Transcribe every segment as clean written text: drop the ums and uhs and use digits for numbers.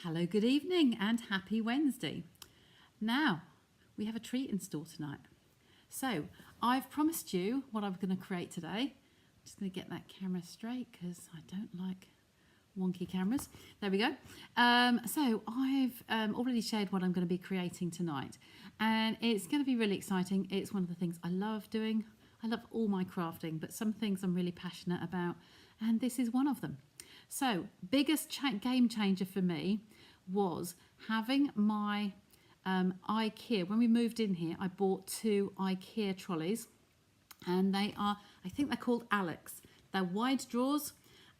Hello, good evening and happy Wednesday. Now, we have a treat in store tonight. So, I've promised you what I'm going to create today. I'm just going to get that camera straight because I don't like wonky cameras. There we go. So, I've already shared what I'm going to be creating tonight. And it's going to be really exciting. It's one of the things I love doing. I love all my crafting, but some things I'm really passionate about. And this is one of them. So, biggest game changer for me was having my IKEA. When we moved in here, I bought 2 IKEA trolleys, and they are, I think they're called Alex. They're wide drawers,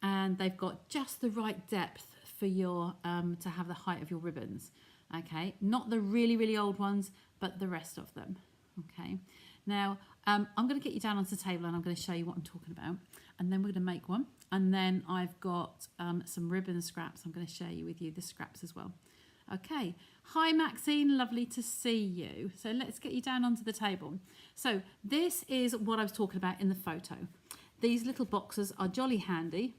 and they've got just the right depth for your to have the height of your ribbons. Okay, not the really old ones, but the rest of them. Okay, now I'm going to get you down onto the table and I'm going to show you what I'm talking about, and then we're going to make one. And then I've got some ribbon scraps. I'm going to share with you the scraps as well. Okay, hi Maxine, lovely to see you. So let's get you down onto the table. So this is what I was talking about in the photo. These little boxes are jolly handy.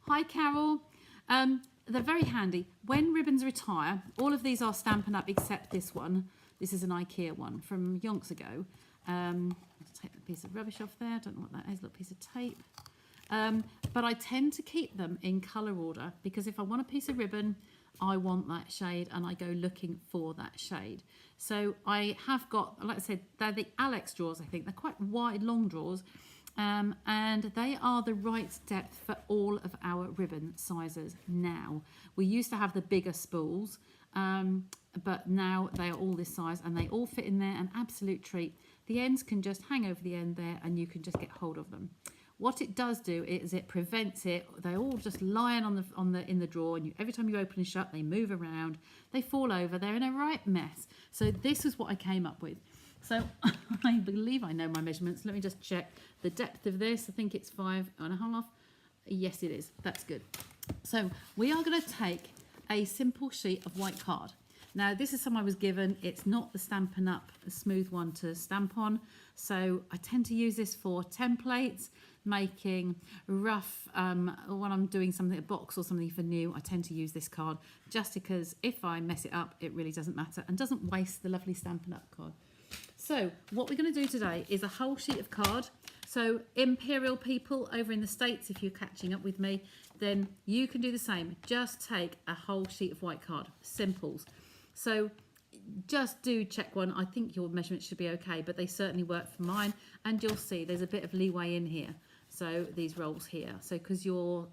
Hi Carol. They're very handy. When ribbons retire, all of these are Stampin' Up except this one. This is an IKEA one from yonks ago. I'll take the piece of rubbish off there. I don't know what that is, a little piece of tape. But I tend to keep them in colour order because if I want a piece of ribbon, I want that shade and I go looking for that shade. So I have got, like I said, they're the Alex drawers, I think. They're quite wide, long drawers. And they are the right depth for all of our ribbon sizes now. We used to have the bigger spools, but now they are all this size and they all fit in there, an absolute treat. The ends can just hang over the end there and you can just get hold of them. What it does do is it prevents it. They're all just lying in the drawer, and every time you open and shut, they move around, they fall over, they're in a right mess. So this is what I came up with. So I believe I know my measurements. Let me just check the depth of this. I think it's 5.5. Yes, it is. That's good. So we are going to take a simple sheet of white card. Now, this is some I was given. It's not the Stampin' Up, a smooth one to stamp on. So I tend to use this for templates, making rough, when I'm doing something, a box or something for new, I tend to use this card just because if I mess it up, it really doesn't matter and doesn't waste the lovely Stampin' Up card. So what we're going to do today is a whole sheet of card. So Imperial people over in the States, if you're catching up with me, then you can do the same. Just take a whole sheet of white card, simples. So just do check one. I think your measurements should be okay, but they certainly work for mine. And you'll see there's a bit of leeway in here. So these rolls here. So because your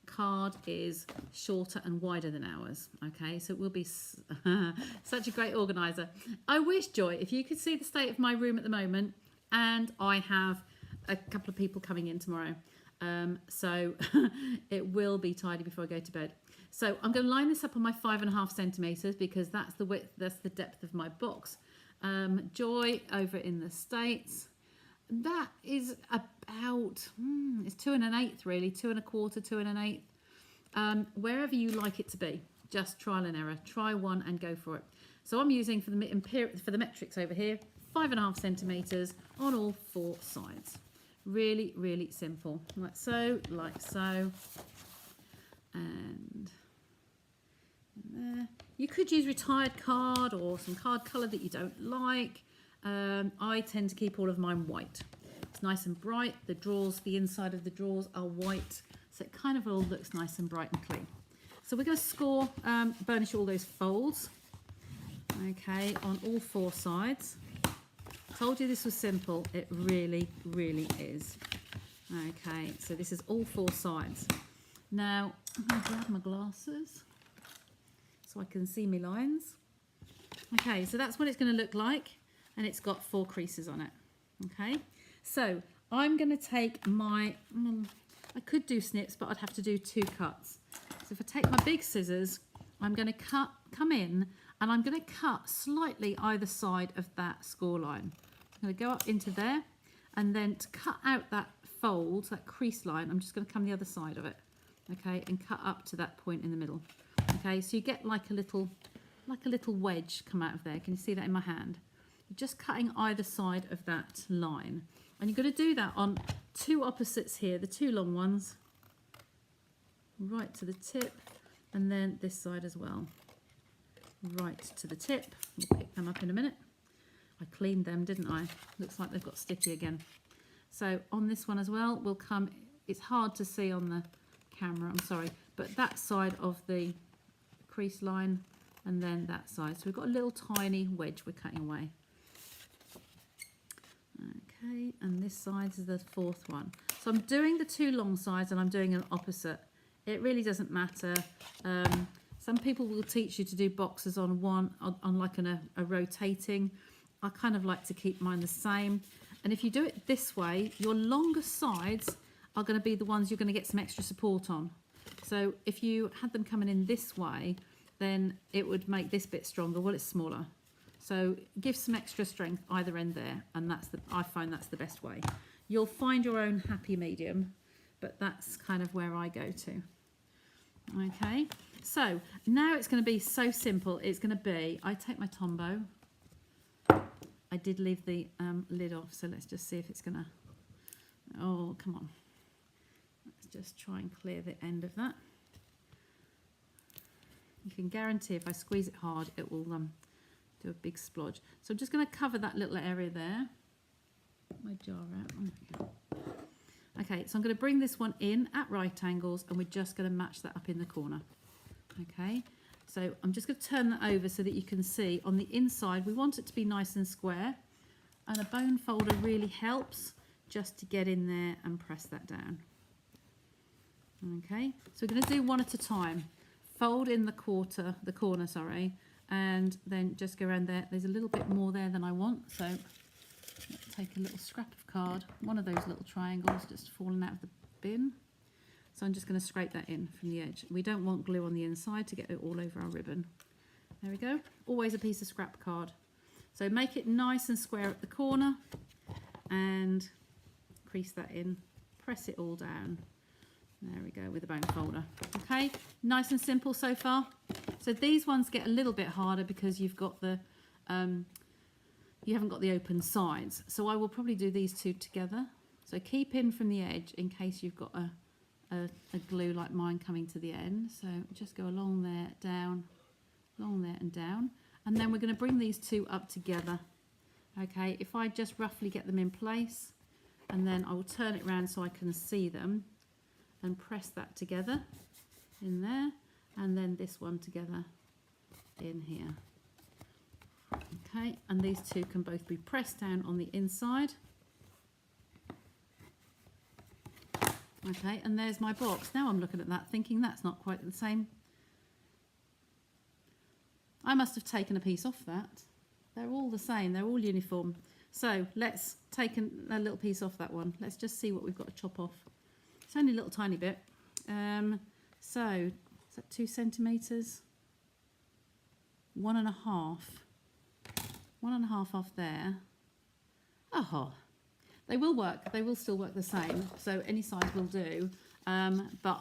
card is shorter and wider than ours, okay, so it will be such a great organizer. I wish, Joy, if you could see the state of my room at the moment, and I have a couple of people coming in tomorrow, so it will be tidy before I go to bed. So I'm going to line this up on my 5.5 centimeters because that's the width, that's the depth of my box. Joy over in the States, that is about it's 2 1/8 really, 2 1/4, 2 1/8. Wherever you like it to be, just trial and error. Try one and go for it. So I'm using for the metrics over here 5.5 centimeters on all 4 sides. Really simple, like so, and there. You could use retired card or some card colour that you don't like. I tend to keep all of mine white. It's nice and bright. The drawers, the inside of the drawers are white, so it kind of all looks nice and bright and clean. So we're going to score, burnish all those folds, okay, on all 4 sides. Told you this was simple. It really is. Okay, so this is all 4 sides. Now I'm going to grab my glasses so I can see my lines. Okay, so that's what it's going to look like, and it's got 4 creases on it. Okay, so I'm going to take my, I could do snips, but I'd have to do 2 cuts. So if I take my big scissors, I'm going to come in, and I'm going to cut slightly either side of that score line. I'm going to go up into there, and then to cut out that fold, that crease line, I'm just going to come the other side of it, okay, and cut up to that point in the middle. Okay, so you get like a little wedge come out of there. Can you see that in my hand? You're just cutting either side of that line, and you're going to do that on 2 opposites here, the 2 long ones, right to the tip, and then this side as well, right to the tip. We'll pick them up in a minute. I cleaned them, didn't I? Looks like they've got sticky again. So on this one as well, we'll come, it's hard to see on the camera, I'm sorry, but that side of the crease line and then that side. So we've got a little tiny wedge we're cutting away. Okay, and this side is the fourth one. So I'm doing the two long sides and I'm doing an opposite. It really doesn't matter. Some people will teach you to do boxes on one, on like a rotating. I kind of like to keep mine the same. And if you do it this way, your longest sides are going to be the ones you're going to get some extra support on. So if you had them coming in this way, then it would make this bit stronger. Well, it's smaller. So give some extra strength either end there, and I find that's the best way. You'll find your own happy medium, but that's kind of where I go to. Okay, so now it's going to be so simple. It's going to be, I take my Tombow. I did leave the lid off, so let's just see if it's going to, oh, come on. Let's just try and clear the end of that. You can guarantee if I squeeze it hard, it will do a big splodge. So I'm just going to cover that little area there. Get my jar out. Oh, there we go. Okay, so I'm going to bring this one in at right angles, and we're just going to match that up in the corner. Okay, so I'm just going to turn that over so that you can see on the inside, we want it to be nice and square, and a bone folder really helps just to get in there and press that down. Okay, so we're going to do one at a time. Fold in the corner, sorry, and then just go around there. There's a little bit more there than I want, so let's take a little scrap of card, one of those little triangles just falling out of the bin. So I'm just going to scrape that in from the edge. We don't want glue on the inside to get it all over our ribbon. There we go. Always a piece of scrap card. So make it nice and square at the corner and crease that in. Press it all down. There we go with the bone folder. Okay, nice and simple so far. So these ones get a little bit harder because you've got the, you haven't got the open sides. So I will probably do these two together. So keep in from the edge in case you've got a glue like mine coming to the end. So just go along there, down, along there and down. And then we're going to bring these two up together. Okay, if I just roughly get them in place, and then I will turn it around so I can see them and press that together in there, and then this one together in here. Okay, and these two can both be pressed down on the inside. Okay, and there's my box. Now I'm looking at that thinking that's not quite the same. I must have taken a piece off that. They're all the same, they're all uniform. So let's take a little piece off that one. Let's just see what we've got to chop off. It's only a little tiny bit. So is that 2 centimetres? 1.5. 1.5 off there. Oh, they will work. They will still work the same. So any size will do. But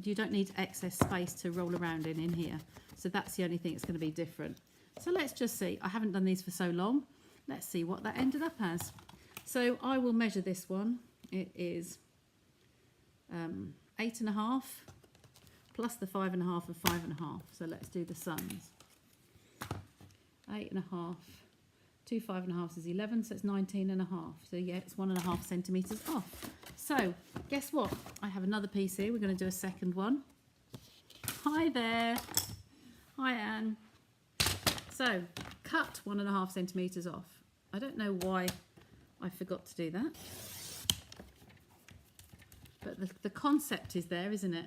you don't need excess space to roll around in here. So that's the only thing that's going to be different. So let's just see. I haven't done these for so long. Let's see what that ended up as. So I will measure this one. It is 8.5 plus the 5.5 and 5.5. So let's do the sums. 8.5. 2 5.5 is 11, so it's 19.5. So yeah, it's 1.5 centimetres off. So guess what? I have another piece here. We're going to do a second one. Hi there. Hi Anne. So cut 1.5 centimetres off. I don't know why I forgot to do that. But the concept is there, isn't it?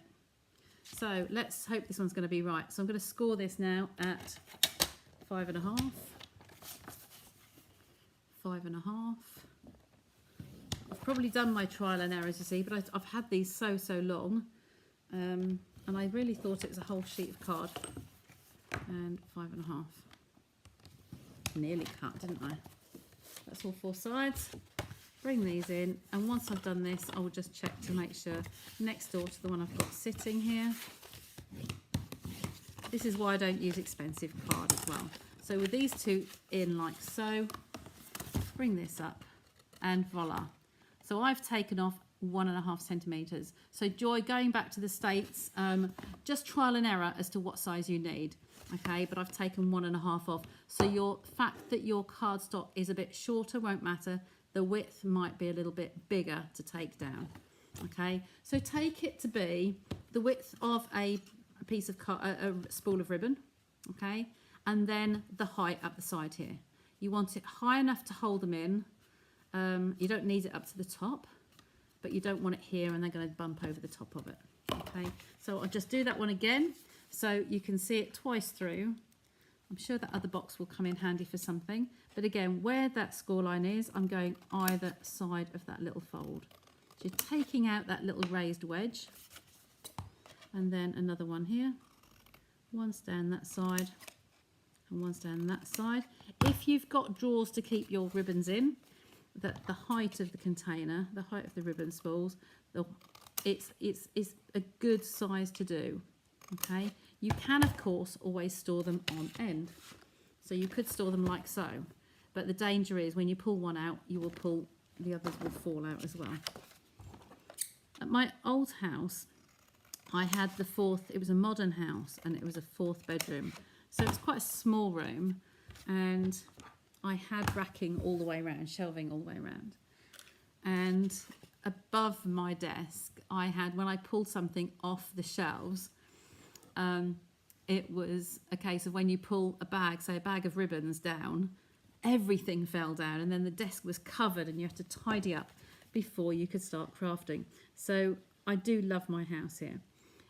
So let's hope this one's going to be right. So I'm going to score this now at 5.5. 5.5. I've probably done my trial and errors, you see, but I've had these so long, and I really thought it was a whole sheet of card. And 5.5. Nearly cut, didn't I? That's all 4 sides. Bring these in, and once I've done this, I will just check to make sure next door to the one I've got sitting here. This is why I don't use expensive card as well. So with these two in like so, bring this up and voila. So I've taken off 1.5 centimeters. So Joy, going back to the States, just trial and error as to what size you need. Okay, but I've taken 1.5 off. So your fact that your cardstock is a bit shorter won't matter. The width might be a little bit bigger to take down. Okay, so take it to be the width of a piece of a spool of ribbon. Okay, and then the height up the side here. You want it high enough to hold them in. You don't need it up to the top, but you don't want it here and they're going to bump over the top of it. Okay, so I'll just do that one again so you can see it twice through. I'm sure that other box will come in handy for something, but again, where that score line is, I'm going either side of that little fold. So you're taking out that little raised wedge, and then another one here. One's down that side and one's down that side. If you've got drawers to keep your ribbons in, that the height of the container, the height of the ribbon spools, it's a good size to do. Okay, you can of course always store them on end, so you could store them like so, but the danger is when you pull one out, the others will fall out as well. At my old house, I had it was a modern house and it was a 4th bedroom, so it's quite a small room, and I had racking all the way around, shelving all the way around, and above my desk I had, when I pulled something off the shelves, it was a case of when you pull a bag, say a bag of ribbons down, everything fell down, and then the desk was covered and you have to tidy up before you could start crafting. So I do love my house here.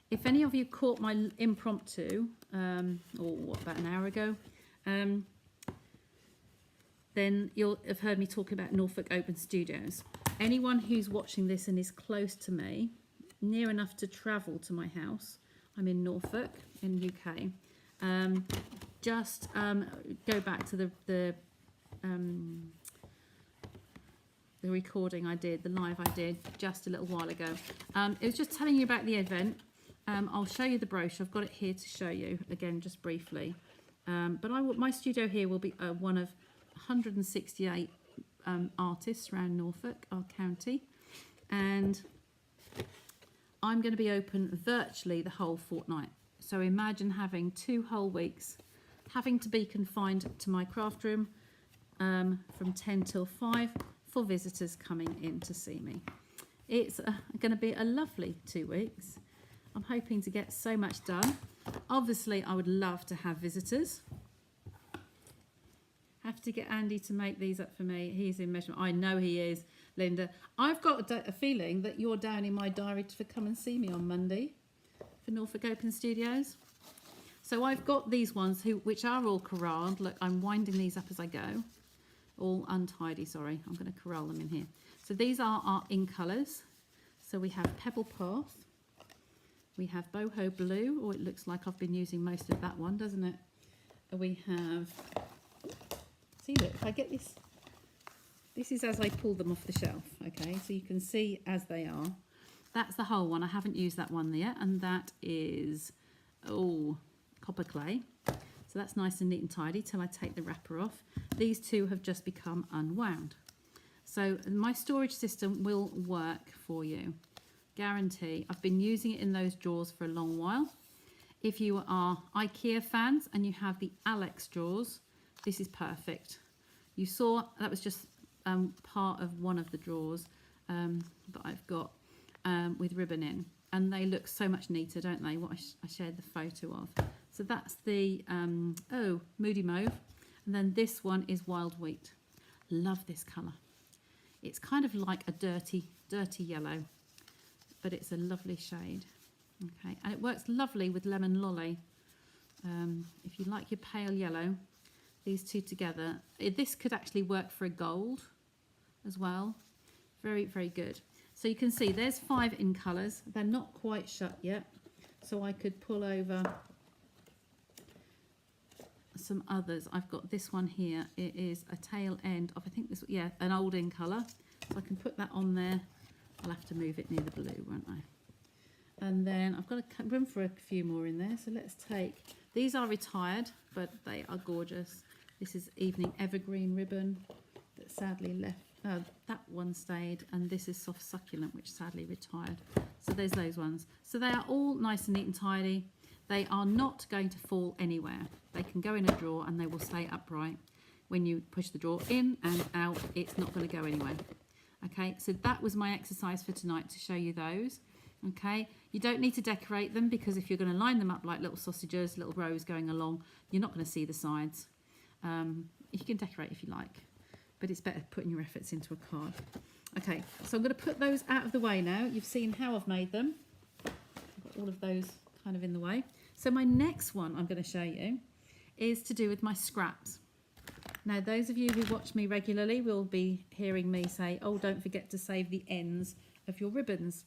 If any of you caught my impromptu, about an hour ago, then you'll have heard me talk about Norfolk Open Studios. Anyone who's watching this and is close to me, near enough to travel to my house, I'm in Norfolk in UK, go back to the recording I did, the live I did just a little while ago. It was just telling you about the event. I'll show you the brochure. I've got it here to show you again, just briefly. But my studio here will be one of 168 artists around Norfolk, our county, and I'm going to be open virtually the whole fortnight. So imagine having 2 whole weeks, having to be confined to my craft room from 10 till 5 for visitors coming in to see me. It's going to be a lovely 2 weeks. I'm hoping to get so much done. Obviously, I would love to have visitors. Have to get Andy to make these up for me. He's in measurement. I know he is, Linda. I've got a feeling that you're down in my diary to come and see me on Monday for Norfolk Open Studios. So I've got these ones which are all corralled. Look, I'm winding these up as I go. All untidy, sorry. I'm going to corral them in here. So these are our in colours. So we have Pebble Path. We have Boho Blue. Oh, it looks like I've been using most of that one, doesn't it? We have... See, look, if I get this is as I pull them off the shelf, okay? So you can see as they are. That's the whole one. I haven't used that one yet, and that is, copper clay. So that's nice and neat and tidy till I take the wrapper off. These two have just become unwound. So my storage system will work for you. Guarantee. I've been using it in those drawers for a long while. If you are IKEA fans and you have the Alex drawers, this is perfect. You saw that was just part of one of the drawers that I've got with ribbon in, and they look so much neater, don't they? What I shared the photo of. So that's the Moody Mauve, and then this one is Wild Wheat. Love this colour. It's kind of like a dirty yellow, but it's a lovely shade. Okay, and it works lovely with Lemon Lolly. If you like your pale yellow, these two together, this could actually work for a gold as well. Very, very good. So you can see there's 5 in colours. They're not quite shut yet, so I could pull over some others. I've got this one here. It is a tail end of, I think this, yeah, an old in colour. So I can put that on there. I'll have to move it near the blue, won't I? And then I've got room for a few more in there. So let's take, these are retired, but they are gorgeous. This is Evening Evergreen ribbon. that sadly left. That one stayed, and this is soft succulent, which sadly retired. So there's those ones. So they are all nice and neat and tidy. They are not going to fall anywhere. They can go in a drawer and they will stay upright. When you push the drawer in and out, it's not going to go anywhere. Okay, so that was my exercise for tonight, to show you those. Okay, you don't need to decorate them, because if you're going to line them up like little sausages, little rows going along, you're not going to see the sides. You can decorate if you like, but it's better putting your efforts into a card. Okay, so I'm going to put those out of the way now. You've seen how I've made them. I've got all of those kind of in the way. So my next one I'm going to show you is to do with my scraps. Now, those of you who watch me regularly will be hearing me say, oh, don't forget to save the ends of your ribbons.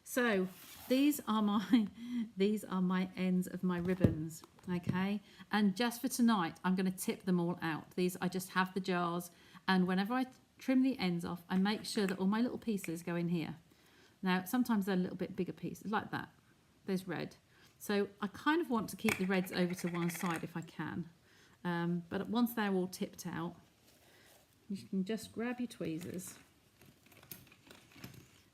So these are my ends of my ribbons, okay? And just for tonight, I'm going to tip them all out. These, I just have the jars, and whenever I trim the ends off, I make sure that all my little pieces go in here. Now, sometimes they're a little bit bigger pieces, like that. There's red. So I kind of want to keep the reds over to one side if I can. But once they're all tipped out, you can just grab your tweezers.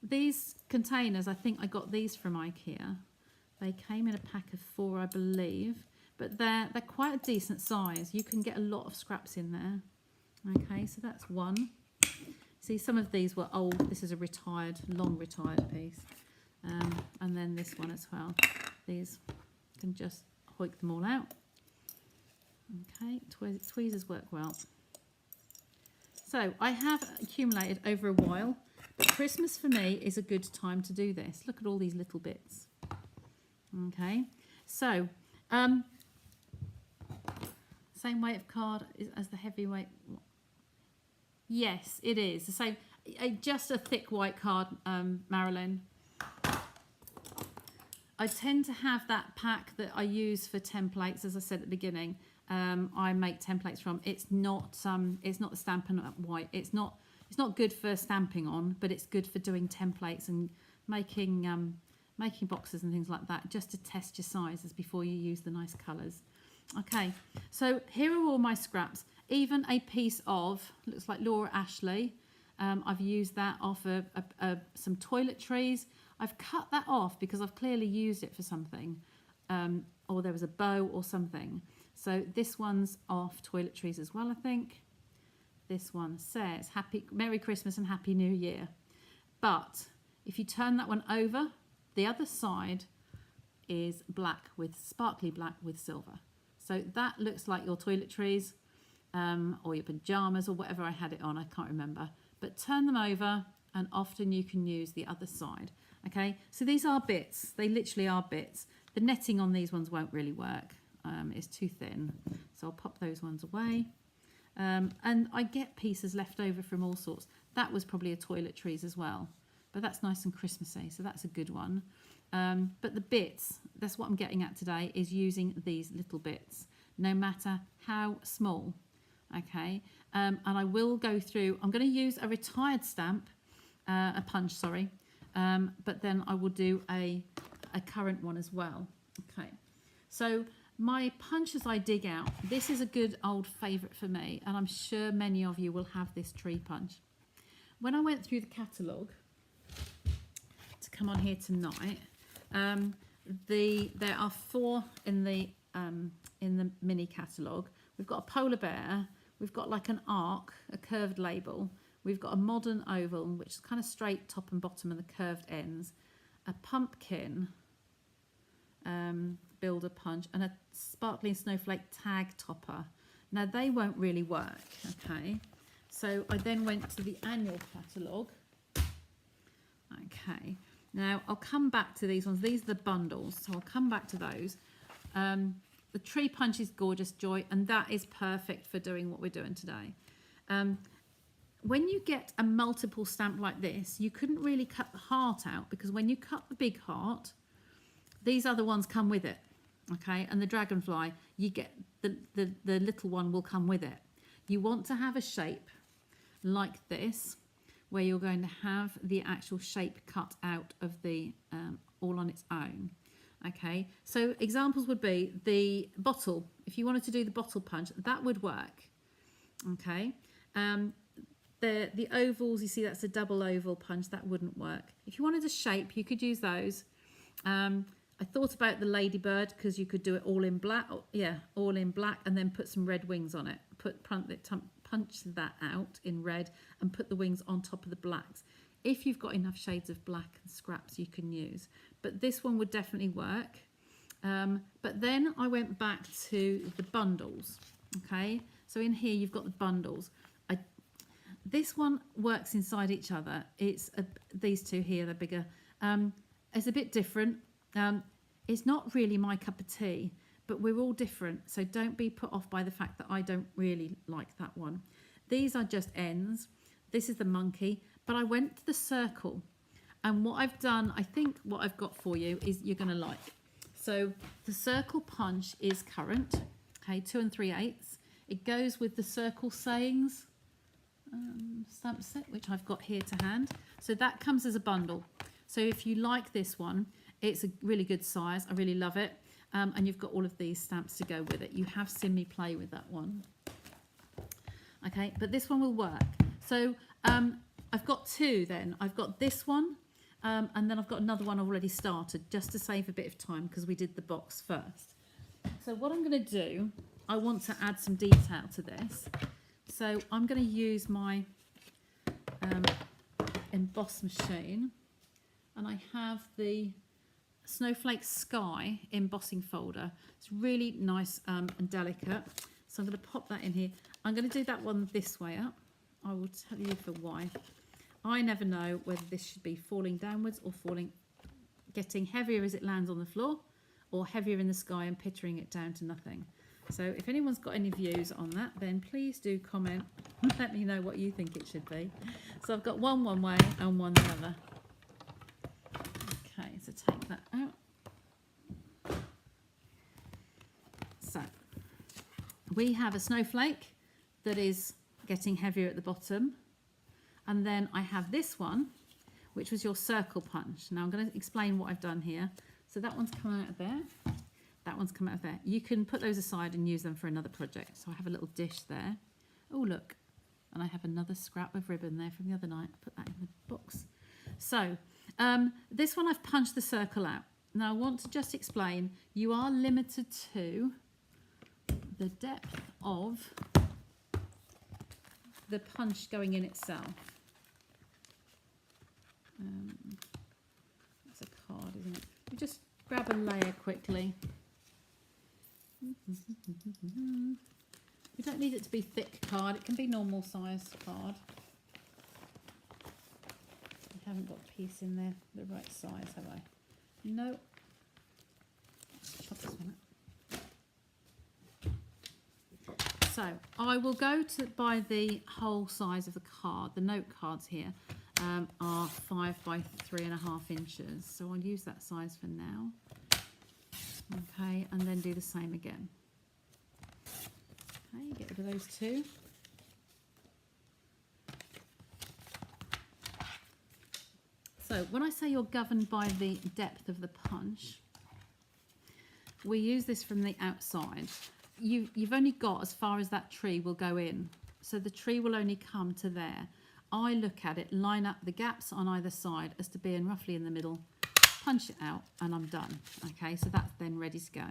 These containers, I think I got these from IKEA. They came in a pack of 4, I believe, but they're quite a decent size. You can get a lot of scraps in there. Okay, so that's one. See, some of these were old. This is a retired, long retired piece. And then this one as well. These can just hoik them all out. Okay, tweezers work well. So I have accumulated over a while, but Christmas for me is a good time to do this. Look at all these little bits. Okay, so same weight of card as the heavyweight. Yes, it is the same. Just a thick white card, Marilyn. I tend to have that pack that I use for templates, as I said at the beginning. I make templates from. It's not the Stampin' Up! White. It's not good for stamping on, but it's good for doing templates and making boxes and things like that, just to test your sizes before you use the nice colours. Okay, so here are all my scraps. Even a piece of, looks like Laura Ashley. I've used that off some toiletries. I've cut that off because I've clearly used it for something, or there was a bow or something. So this one's off toiletries as well, I think. This one says Merry Christmas and Happy New Year. But if you turn that one over, the other side is black, with sparkly black with silver. So that looks like your toiletries, or your pajamas, or whatever I had it on, I can't remember. But turn them over and often you can use the other side. Okay, so these are bits. They literally are bits. The netting on these ones won't really work. It's too thin. So I'll pop those ones away. And I get pieces left over from all sorts. That was probably a toiletries as well. But that's nice and Christmassy, so that's a good one. But the bits, that's what I'm getting at today, is using these little bits, no matter how small. Okay, and I will go through, I'm going to use a retired stamp, a punch, sorry, but then I will do a current one as well. Okay, so my punches I dig out, this is a good old favourite for me, and I'm sure many of you will have this tree punch. When I went through the catalogue to come on here tonight, there are 4 in the mini catalogue. We've got a polar bear, we've got like an arc, a curved label, we've got a modern oval, which is kind of straight top and bottom and the curved ends, a pumpkin builder punch, and a sparkling snowflake tag topper. Now they won't really work, okay? So I then went to the annual catalogue. Okay, now I'll come back to these ones. These are the bundles, so I'll come back to those. The tree punch is gorgeous, Joy, and that is perfect for doing what we're doing today. When you get a multiple stamp like this, you couldn't really cut the heart out, because when you cut the big heart, these other ones come with it, okay? And the dragonfly, you get the little one will come with it. You want to have a shape like this, where you're going to have the actual shape cut out of the all on its own. Okay, so examples would be the bottle. If you wanted to do the bottle punch, that would work. Okay, the ovals, you see that's a double oval punch, that wouldn't work. If you wanted a shape, you could use those. I thought about the ladybird because you could do it all in black, all in black, and then put some red wings on it. Punch that out in red and put the wings on top of the blacks. If you've got enough shades of black and scraps, you can use. But this one would definitely work. But then I went back to the bundles. Okay, so in here you've got the bundles. This one works inside each other. It's these two here, they're bigger. It's a bit different. It's not really my cup of tea, but we're all different. So don't be put off by the fact that I don't really like that one. These are just ends. This is the monkey, but I went to the circle. And what I've done, I think what I've got for you is you're going to like. So the circle punch is current, okay, 2 3/8. It goes with the circle sayings stamp set, which I've got here to hand. So that comes as a bundle. So if you like this one, it's a really good size. I really love it. And you've got all of these stamps to go with it. You have seen me play with that one. Okay, but this one will work. So I've got two then. I've got this one. And then I've got another one already started just to save a bit of time because we did the box first. So what I'm going to do, I want to add some detail to this. So I'm going to use my emboss machine, and I have the Snowflake Sky embossing folder. It's really nice and delicate. So I'm going to pop that in here. I'm going to do that one this way up. I will tell you for why. I never know whether this should be falling downwards or getting heavier as it lands on the floor, or heavier in the sky and pittering it down to nothing. So if anyone's got any views on that, then please do comment. Let me know what you think it should be. So I've got one way and one the other. Okay, so take that out. So we have a snowflake that is getting heavier at the bottom. And then I have this one, which was your circle punch. Now I'm going to explain what I've done here. So that one's come out of there. That one's come out of there. You can put those aside and use them for another project. So I have a little dish there. Oh, look. And I have another scrap of ribbon there from the other night. Put that in the box. So this one I've punched the circle out. Now I want to just explain, you are limited to the depth of the punch going in itself. It's a card, isn't it? You just grab a layer quickly. You don't need it to be thick card. It can be normal size card. I haven't got a piece in there the right size, have I? No. Chop this one up. So I will go to by the whole size of the card. The note cards here are 5 by 3.5 inches. So I'll use that size for now. Okay, and then do the same again. Okay, get rid of those two. So when I say you're governed by the depth of the punch, we use this from the outside. You've only got as far as that tree will go in. So the tree will only come to there. I look at it, line up the gaps on either side as to being roughly in the middle, punch it out, and I'm done. Okay, so that's then ready to go.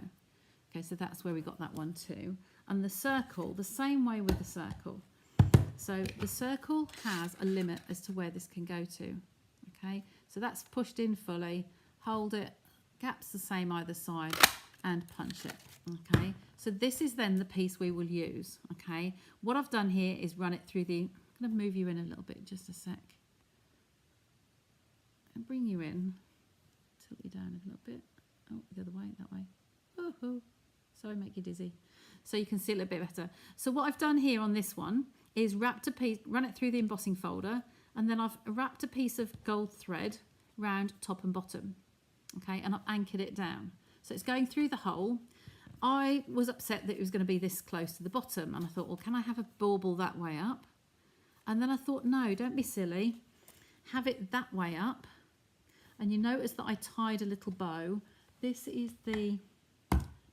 Okay, so that's where we got that one too. And the circle, the same way with the circle. So the circle has a limit as to where this can go to. Okay, so that's pushed in fully, hold it, gaps the same either side, and punch it. Okay, so this is then the piece we will use. Okay, what I've done here is run it through the, I'm going to move you in a little bit, just a sec, and bring you in, tilt you down a little bit. Oh, the other way, that way. Oh, sorry, make you dizzy. So you can see a little bit better. So what I've done here on this one is wrapped a piece, run it through the embossing folder, and then I've wrapped a piece of gold thread round top and bottom. Okay, and I've anchored it down. So it's going through the hole. I was upset that it was going to be this close to the bottom, and I thought, well, can I have a bauble that way up? And then I thought, no, don't be silly. Have it that way up. And you notice that I tied a little bow. This is the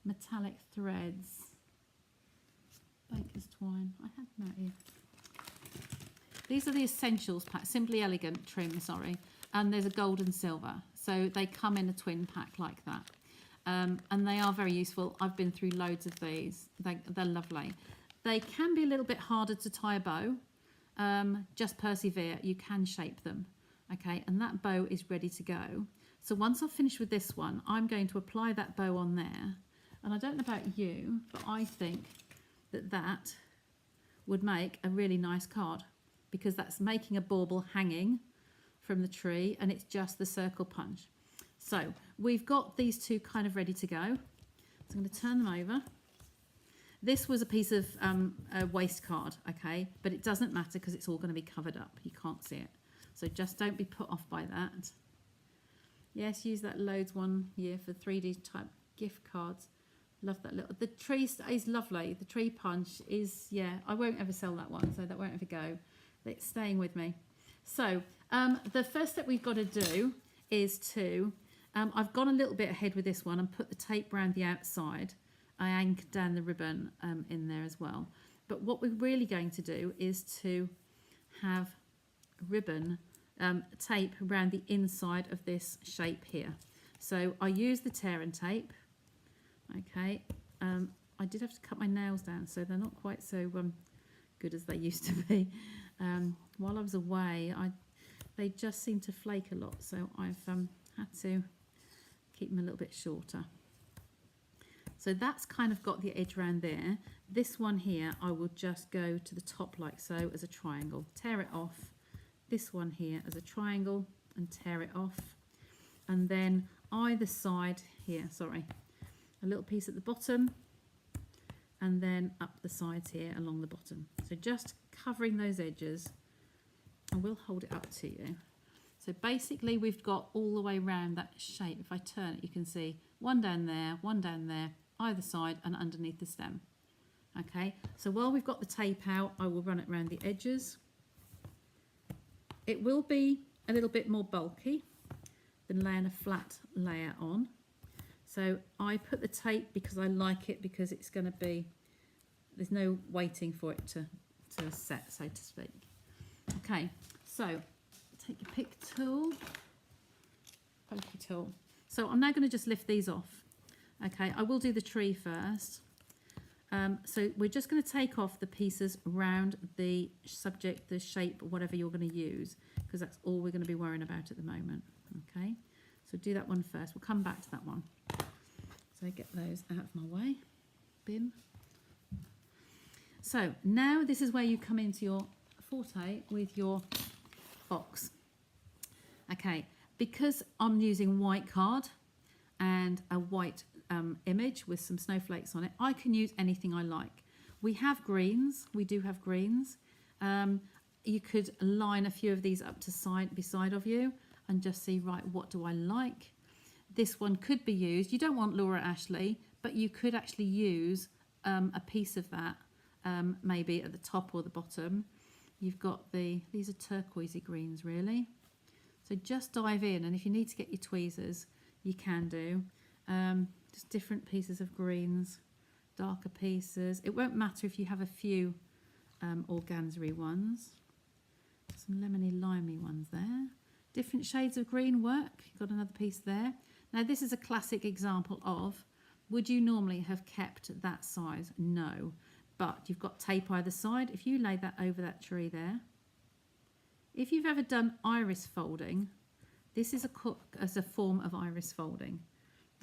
metallic threads. Baker's twine. I had them out here. These are the essentials pack, Simply Elegant trim, sorry. And there's a gold and silver. So they come in a twin pack like that. And they are very useful. I've been through loads of these. They're lovely. They can be a little bit harder to tie a bow. Just persevere. You can shape them. Okay, and that bow is ready to go. So once I've finished with this one, I'm going to apply that bow on there. And I don't know about you, but I think that that would make a really nice card, because that's making a bauble hanging from the tree, and it's just the circle punch. So we've got these two kind of ready to go. So I'm going to turn them over. This was a piece of a waste card, okay, but it doesn't matter because it's all going to be covered up. You can't see it. So just don't be put off by that. Yes, use that loads 1 year for 3D type gift cards. Love that little, the tree is lovely. The tree punch is, yeah, I won't ever sell that one, so that won't ever go. It's staying with me. So the first step we've got to do is to, I've gone a little bit ahead with this one and put the tape around the outside. I anchored down the ribbon in there as well. But what we're really going to do is to have ribbon tape around the inside of this shape here. So I use the tear and tape. Okay, I did have to cut my nails down, so they're not quite so good as they used to be. While I was away, they just seem to flake a lot, so I've had to keep them a little bit shorter. So that's kind of got the edge around there. This one here, I will just go to the top like so as a triangle, tear it off. This one here as a triangle and tear it off. And then either side here, sorry, a little piece at the bottom and then up the sides here along the bottom. So just covering those edges, and we'll hold it up to you. So basically we've got all the way around that shape. If I turn it, you can see one down there, either side and underneath the stem. Okay, so while we've got the tape out, I will run it around the edges. It will be a little bit more bulky than laying a flat layer on. So I put the tape because I like it, because it's going to be, there's no waiting for it to set, so to speak. Okay, so take your pick tool, pokey tool. So I'm now going to just lift these off. Okay, I will do the tree first. So we're just going to take off the pieces around the subject, the shape, whatever you're going to use, because that's all we're going to be worrying about at the moment. Okay, so do that one first. We'll come back to that one. So get those out of my way. Bin. So now this is where you come into your forte with your box. Okay, because I'm using white card and a white image with some snowflakes on it, I can use anything I like. We have greens, we do have greens. You could line a few of these up to beside of you and just see, right, what do I like? This one could be used. You don't want Laura Ashley, but you could actually use a piece of that, maybe at the top or the bottom. You've got these are turquoisey greens really. So just dive in, and if you need to get your tweezers, you can do. Just different pieces of greens, darker pieces. It won't matter if you have a few organza-y ones. Some lemony limey ones there. Different shades of green work. You've got another piece there. Now this is a classic example of, would you normally have kept that size? No, but you've got tape either side. If you lay that over that tree there, if you've ever done iris folding, this is a form of iris folding.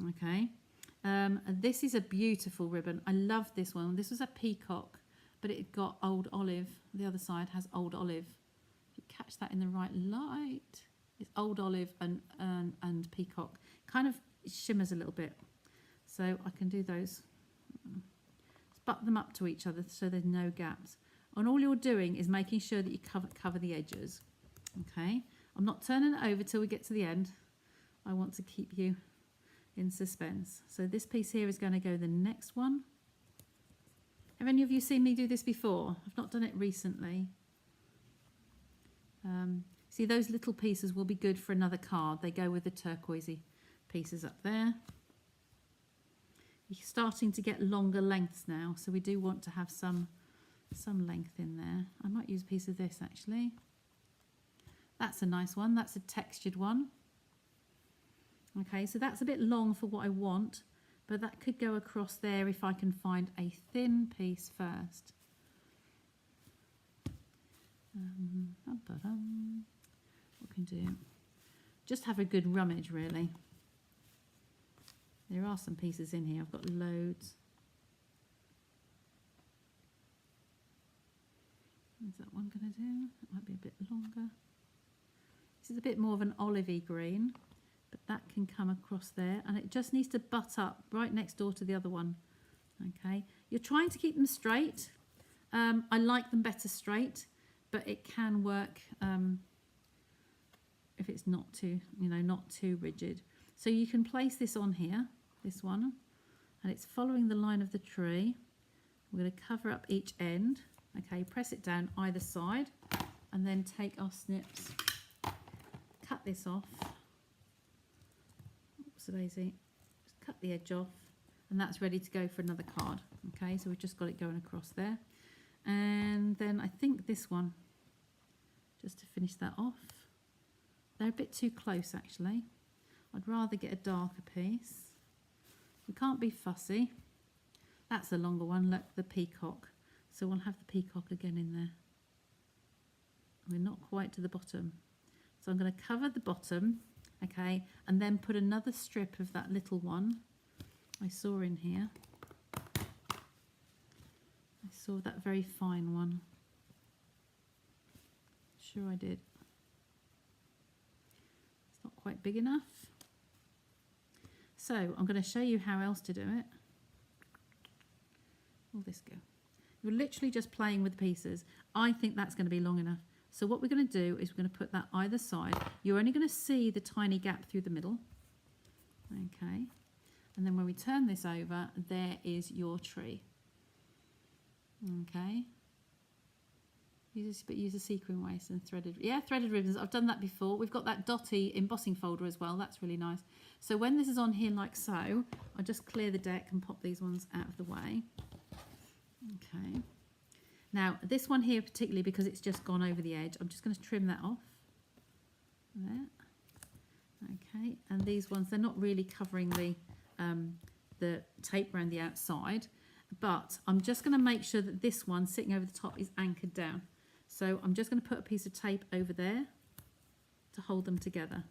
Okay, this is a beautiful ribbon. I love this one. This was a peacock, but it got old olive. The other side has old olive. If you catch that in the right light, it's old olive and peacock. Kind of shimmers a little bit, so I can do those. Butt them up to each other so there's no gaps. And all you're doing is making sure that you cover the edges. Okay, I'm not turning it over till we get to the end. I want to keep you in suspense. So this piece here is going to go the next one. Have any of you seen me do this before? I've not done it recently. See, those little pieces will be good for another card. They go with the turquoisey pieces up there. You're starting to get longer lengths now, so we do want to have some some length in there. I might use a piece of this actually. That's a nice one. That's a textured one. Okay, so that's a bit long for what I want, but that could go across there if I can find a thin piece first. What can do? Just have a good rummage, really. There are some pieces in here. I've got loads. Is that one going to do? That might be a bit longer. This is a bit more of an olivey green, but that can come across there, and it just needs to butt up right next door to the other one. Okay, you're trying to keep them straight. I like them better straight, but it can work if it's not too, not too rigid. So you can place this on here, this one, and it's following the line of the tree. We're going to cover up each end. Okay, press it down either side, and then take our snips, cut this off. Oops, daisy. Just cut the edge off, and that's ready to go for another card. Okay, so we've just got it going across there. And then I think this one, just to finish that off. They're a bit too close actually. I'd rather get a darker piece. We can't be fussy. That's a longer one, look, the peacock. So we'll have the peacock again in there. We're not quite to the bottom. So I'm going to cover the bottom, okay, and then put another strip of that little one I saw in here. I saw that very fine one. Sure I did. It's not quite big enough. So I'm going to show you how else to do it. Will this go? You're literally just playing with the pieces. I think that's going to be long enough. So what we're going to do is we're going to put that either side. You're only going to see the tiny gap through the middle. Okay. And then when we turn this over, there is your tree. Okay. Use a sequin waste and threaded. Yeah, threaded ribbons. I've done that before. We've got that dotty embossing folder as well. That's really nice. So when this is on here like so, I'll just clear the deck and pop these ones out of the way. Okay. Now this one here particularly, because it's just gone over the edge, I'm just going to trim that off. There. Okay. And these ones, they're not really covering the tape around the outside, but I'm just going to make sure that this one sitting over the top is anchored down. So I'm just going to put a piece of tape over there to hold them together.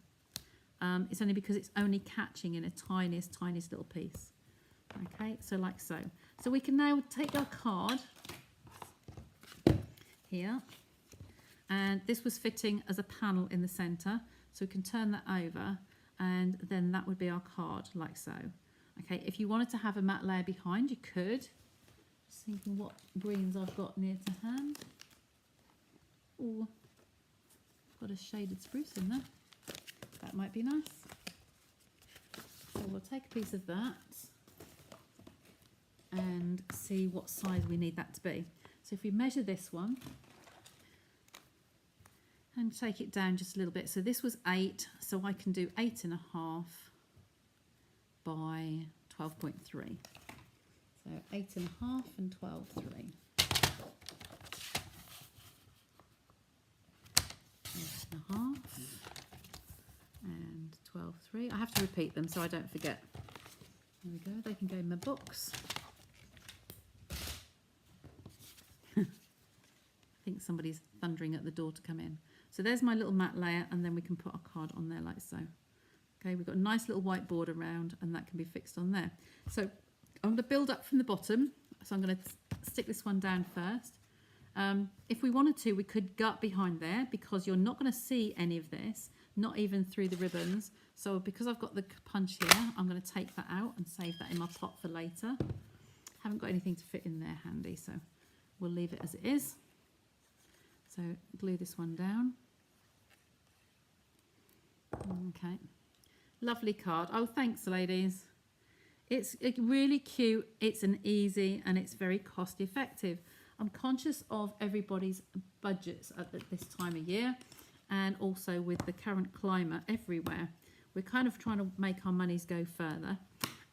It's only because it's only catching in a tiniest little piece. Okay, so like so. So we can now take our card here, and this was fitting as a panel in the centre, so we can turn that over, and then that would be our card like so. Okay, if you wanted to have a matte layer behind, you could. Just thinking what greens I've got near to hand. Oh, got a shaded spruce in there. That might be nice. So we'll take a piece of that and see what size we need that to be. So if we measure this one and take it down just a little bit. So this was 8, so I can do 8.5 by 12.3. So 8.5 and 12.3. 8.5 and 12.3. I have to repeat them so I don't forget. There we go, they can go in my box. I think somebody's thundering at the door to come in. So there's my little matte layer, and then we can put our card on there like so. Okay, we've got a nice little white border around, and that can be fixed on there. So I'm going to build up from the bottom. So I'm going to stick this one down first. If we wanted to, we could gut behind there, because you're not going to see any of this, not even through the ribbons. So because I've got the punch here, I'm going to take that out and save that in my pot for later. Haven't got anything to fit in there handy, so we'll leave it as it is. So glue this one down. Okay, lovely card. Oh, thanks, ladies. It's really cute, it's an easy, and it's very cost effective. I'm conscious of everybody's budgets at this time of year, and also with the current climate everywhere. We're kind of trying to make our monies go further.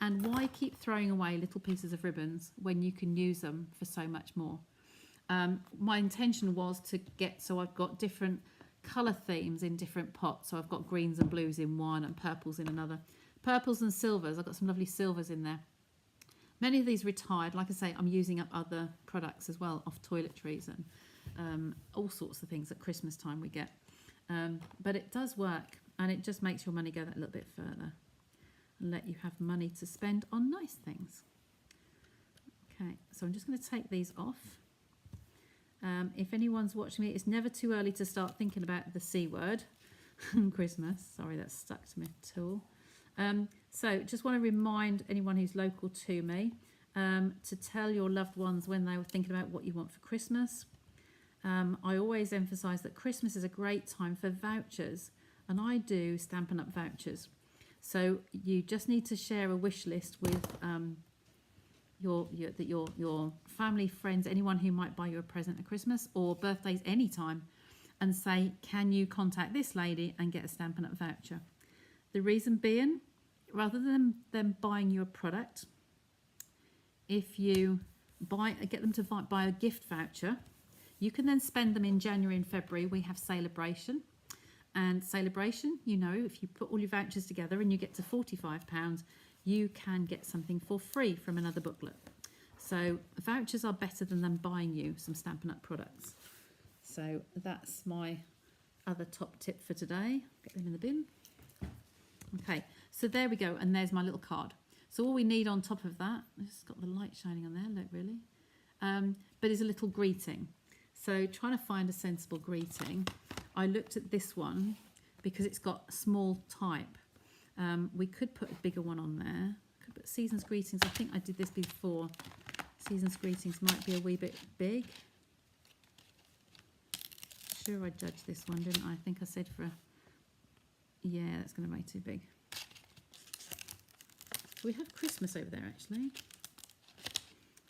And why keep throwing away little pieces of ribbons when you can use them for so much more? My intention was to get, so I've got different colour themes in different pots. So I've got greens and blues in one and purples in another. Purples and silvers, I've got some lovely silvers in there. Many of these retired, like I say, I'm using up other products as well, off toiletries and all sorts of things at Christmas time we get. But it does work, and it just makes your money go that little bit further and let you have money to spend on nice things. Okay, so I'm just going to take these off. If anyone's watching me, it's never too early to start thinking about the C word on Christmas. Sorry, that's stuck to my tool. So just want to remind anyone who's local to me to tell your loved ones when they were thinking about what you want for Christmas. I always emphasise that Christmas is a great time for vouchers, and I do Stampin' Up! Vouchers. So you just need to share a wish list with your family, friends, anyone who might buy you a present at Christmas or birthdays anytime, and say, can you contact this lady and get a Stampin' Up! Voucher? The reason being, rather than them buying you a product, if you get them to buy a gift voucher, you can then spend them in January and February. We have Celebration. And Celebration, you know, if you put all your vouchers together and you get to £45, you can get something for free from another booklet. So vouchers are better than them buying you some Stampin' Up! Products. So that's my other top tip for today. Get them in the bin. Okay, so there we go, and there's my little card. So all we need on top of that, it's got the light shining on there, look, really, but is a little greeting. So trying to find a sensible greeting, I looked at this one because it's got small type. We could put a bigger one on there. Could put Season's Greetings. I think I did this before. Season's Greetings might be a wee bit big. Sure, I judged this one, didn't I? I think I said for a... Yeah, that's going to be too big. We have Christmas over there, actually.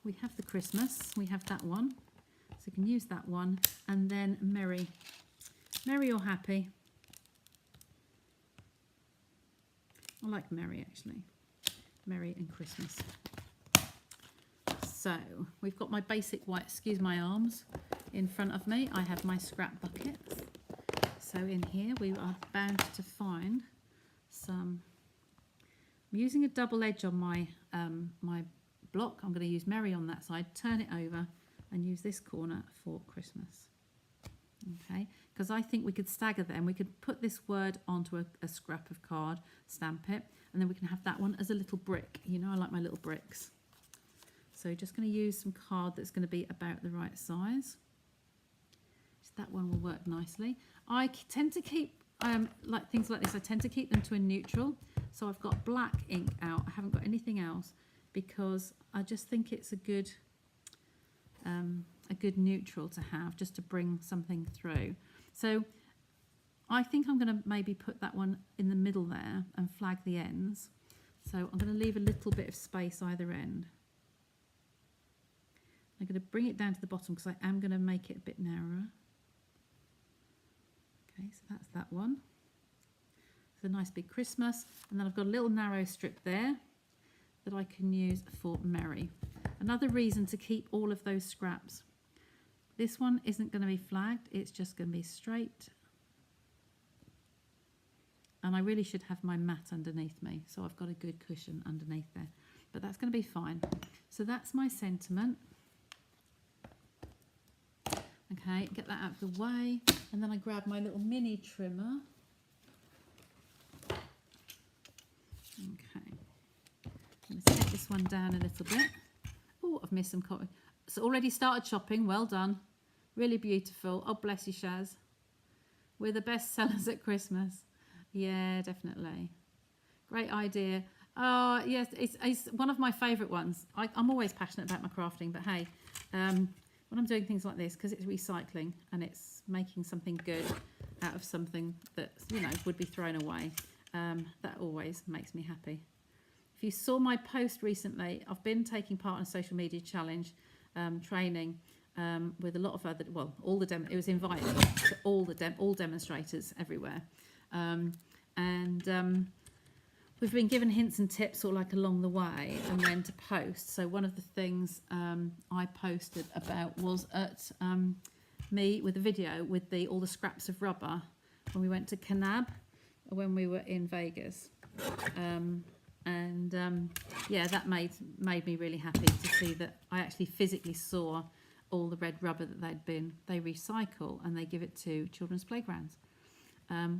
We have the Christmas. We have that one. So you can use that one. And then Merry. Merry or Happy. I like Merry, actually. Merry and Christmas. So we've got my basic white, excuse my arms, in front of me. I have my scrap buckets. So in here we are bound to find some. I'm using a double edge on my my block. I'm going to use Merry on that side, turn it over and use this corner for Christmas. Okay, because I think we could stagger them. We could put this word onto a scrap of card, stamp it, and then we can have that one as a little brick. You know, I like my little bricks. So just going to use some card that's going to be about the right size. So that one will work nicely. I tend to keep, like things like this, I tend to keep them to a neutral. So I've got black ink out. I haven't got anything else because I just think it's a good neutral to have, just to bring something through. So I think I'm going to maybe put that one in the middle there and flag the ends. So I'm going to leave a little bit of space either end. I'm going to bring it down to the bottom because I am going to make it a bit narrower. Okay, so that's that one. It's a nice big Christmas. And then I've got a little narrow strip there that I can use for Merry. Another reason to keep all of those scraps. This one isn't going to be flagged, it's just going to be straight. And I really should have my mat underneath me, so I've got a good cushion underneath there. But that's going to be fine. So that's my sentiment. Okay, get that out of the way. And then I grab my little mini trimmer. Okay. I'm going to take this one down a little bit. Oh, I've missed some cotton. So already started shopping. Well done. Really beautiful. Oh, bless you, Shaz. We're the best sellers at Christmas. Yeah, definitely. Great idea. Oh, yes, it's one of my favourite ones. I'm always passionate about my crafting, but hey, when I'm doing things like this, because it's recycling and it's making something good out of something that, you know, would be thrown away, that always makes me happy. If you saw my post recently, I've been taking part in a social media challenge training with a lot of other, well, it was invited to all demonstrators everywhere. we've been given hints and tips sort of like along the way and when to post. So one of the things I posted about was at me with a video with all the scraps of rubber when we went to Kanab when we were in Vegas. Yeah, that made me really happy to see that I actually physically saw all the red rubber that they recycle and they give it to children's playgrounds,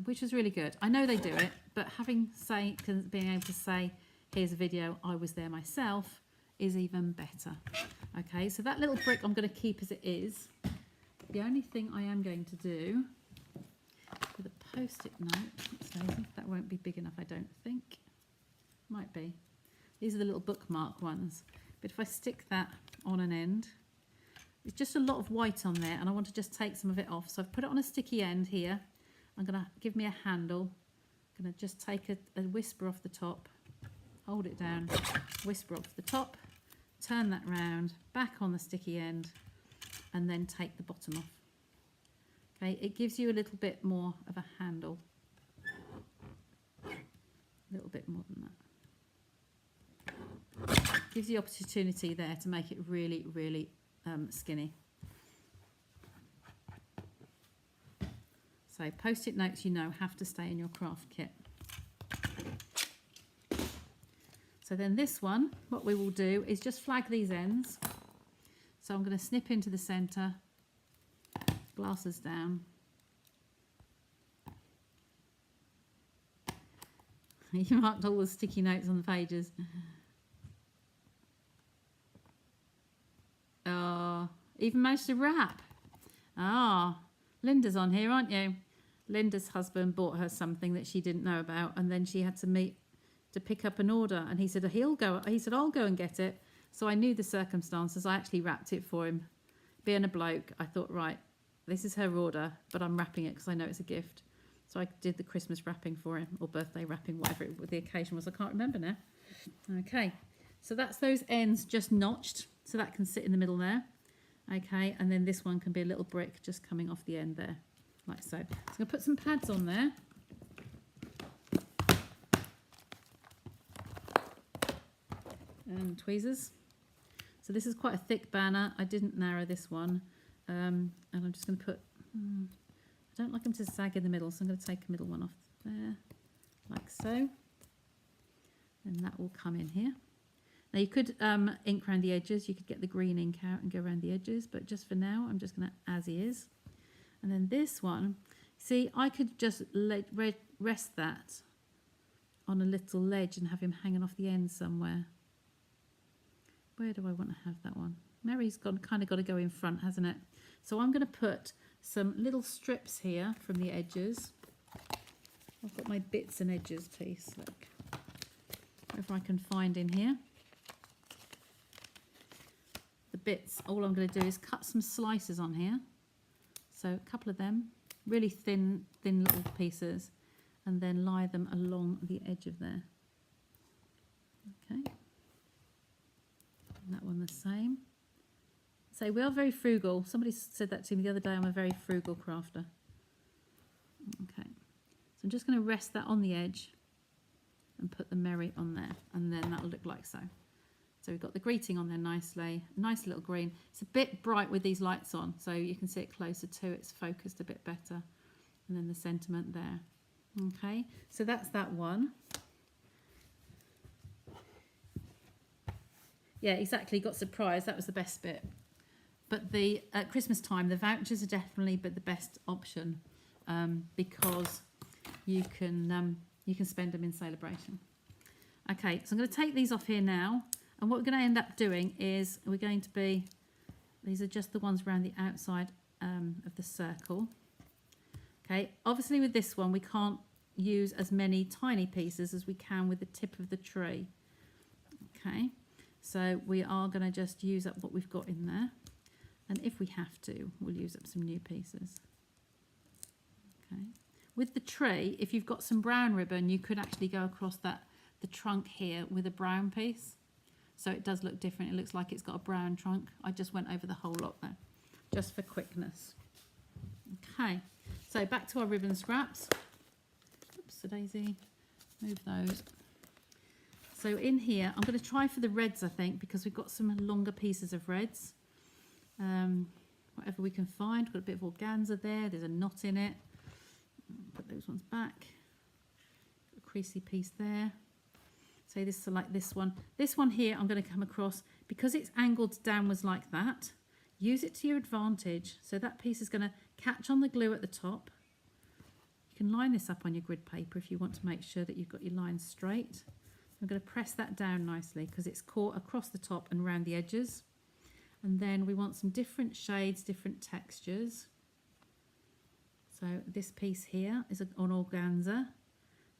which was really good. I know they do it, but being able to say, here's a video, I was there myself, is even better. Okay, so that little brick I'm going to keep as it is. The only thing I am going to do with a post-it note, that won't be big enough, I don't think. Might be. These are the little bookmark ones. But if I stick that on an end, it's just a lot of white on there and I want to just take some of it off. So I've put it on a sticky end here. I'm going to give me a handle. I'm going to just take a whisper off the top, hold it down, whisper off the top, turn that round, back on the sticky end, and then take the bottom off. Okay, it gives you a little bit more of a handle. A little bit more than that. Gives you opportunity there to make it really, really skinny. So post-it notes, have to stay in your craft kit. So then this one, what we will do is just flag these ends. So I'm going to snip into the centre, glasses down. You marked all the sticky notes on the pages. Oh, even managed to wrap. Ah, Linda's on here, aren't you? Linda's husband bought her something that she didn't know about, and then she had to pick up an order, and he said I'll go and get it. So I knew the circumstances. I actually wrapped it for him. Being a bloke, I thought, right, this is her order, but I'm wrapping it because I know it's a gift. So I did the Christmas wrapping for him, or birthday wrapping, whatever the occasion was. I can't remember now. Okay, so that's those ends just notched, so that can sit in the middle there. Okay, and then this one can be a little brick just coming off the end there, like so. So I'm going to put some pads on there. And tweezers. So this is quite a thick banner. I didn't narrow this one. And I'm just going to put... I don't like them to sag in the middle, so I'm going to take a middle one off there, like so. And that will come in here. Now you could ink around the edges. You could get the green ink out and go around the edges, but just for now, I'm just going to as is. And then this one, see, I could just rest that on a little ledge and have him hanging off the end somewhere. Where do I want to have that one? Mary's kind of got to go in front, hasn't it? So I'm going to put some little strips here from the edges. I've got my bits and edges piece, look. Whatever I can find in here. The bits, all I'm going to do is cut some slices on here. So a couple of them, really thin little pieces, and then lie them along the edge of there. Okay. And that one the same. So we are very frugal. Somebody said that to me the other day. I'm a very frugal crafter. Okay. So I'm just going to rest that on the edge and put the Mary on there. And then that'll look like so. So we've got the greeting on there nicely. Nice little green. It's a bit bright with these lights on, so you can see it closer to. It's focused a bit better. And then the sentiment there. Okay. So that's that one. Yeah, exactly. Got surprised. That was the best bit. But at Christmas time, the vouchers are definitely the best option because you can spend them in celebration. Okay, so I'm going to take these off here now, and what we're going to end up doing is these are just the ones around the outside of the circle. Okay, obviously with this one we can't use as many tiny pieces as we can with the tip of the tree. Okay, so we are going to just use up what we've got in there. And if we have to, we'll use up some new pieces. Okay. With the tree, if you've got some brown ribbon, you could actually go across the trunk here with a brown piece. So it does look different. It looks like it's got a brown trunk. I just went over the whole lot there, just for quickness. Okay, so back to our ribbon scraps. Oops, a daisy. Move those. So in here, I'm going to try for the reds, I think, because we've got some longer pieces of reds. Whatever we can find. Got a bit of organza there. There's a knot in it. Put those ones back. A creasy piece there. So this is like this one. This one here, I'm going to come across, because it's angled downwards like that. Use it to your advantage. So that piece is going to catch on the glue at the top. You can line this up on your grid paper if you want to make sure that you've got your lines straight. I'm going to press that down nicely because it's caught across the top and around the edges. And then we want some different shades, different textures. So this piece here is on organza.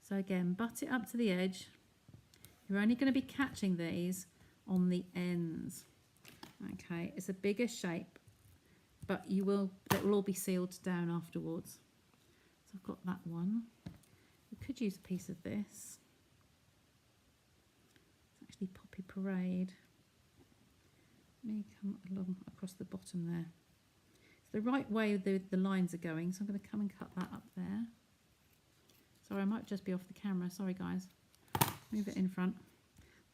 So again, butt it up to the edge. You're only going to be catching these on the ends. Okay, it's a bigger shape, but it will all be sealed down afterwards. So I've got that one. We could use a piece of this. It's actually Poppy Parade. Let me come along across the bottom there. It's the right way the lines are going, so I'm going to come and cut that up there. Sorry, I might just be off the camera. Sorry, guys. Move it in front.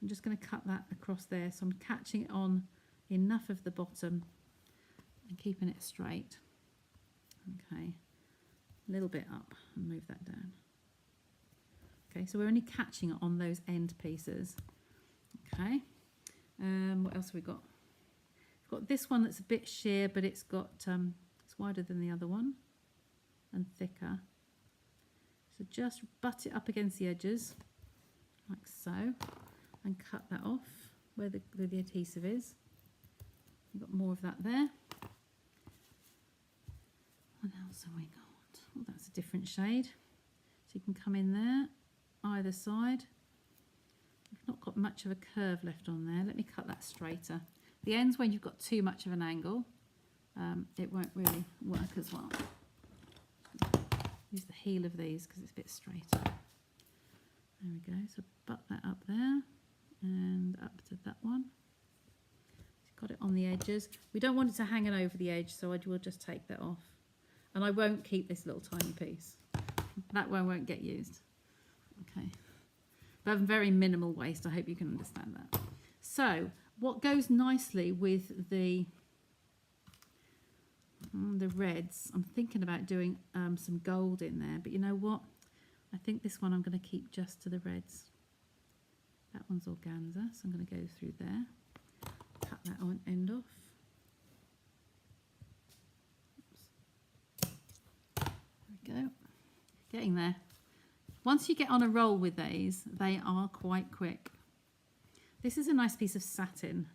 I'm just going to cut that across there, so I'm catching it on enough of the bottom and keeping it straight. Okay, a little bit up and move that down. Okay, so we're only catching it on those end pieces. Okay, what else have we got? We've got this one that's a bit sheer, but it's got it's wider than the other one and thicker. So just butt it up against the edges like so and cut that off where the adhesive is. We've got more of that there. What else have we got? Oh, that's a different shade. So you can come in there, either side. We've not got much of a curve left on there. Let me cut that straighter. The ends, when you've got too much of an angle, it won't really work as well. Use the heel of these because it's a bit straighter. There we go. So butt that up there and up to that one. Got it on the edges. We don't want it to hang it over the edge, so I will just take that off. And I won't keep this little tiny piece. That one won't get used. Okay. But very minimal waste. I hope you can understand that. So what goes nicely with the reds, I'm thinking about doing some gold in there, but you know what? I think this one I'm going to keep just to the reds. That one's organza, so I'm going to go through there. Cut that on end off. Oops. There we go. Getting there. Once you get on a roll with these, they are quite quick. This is a nice piece of satin,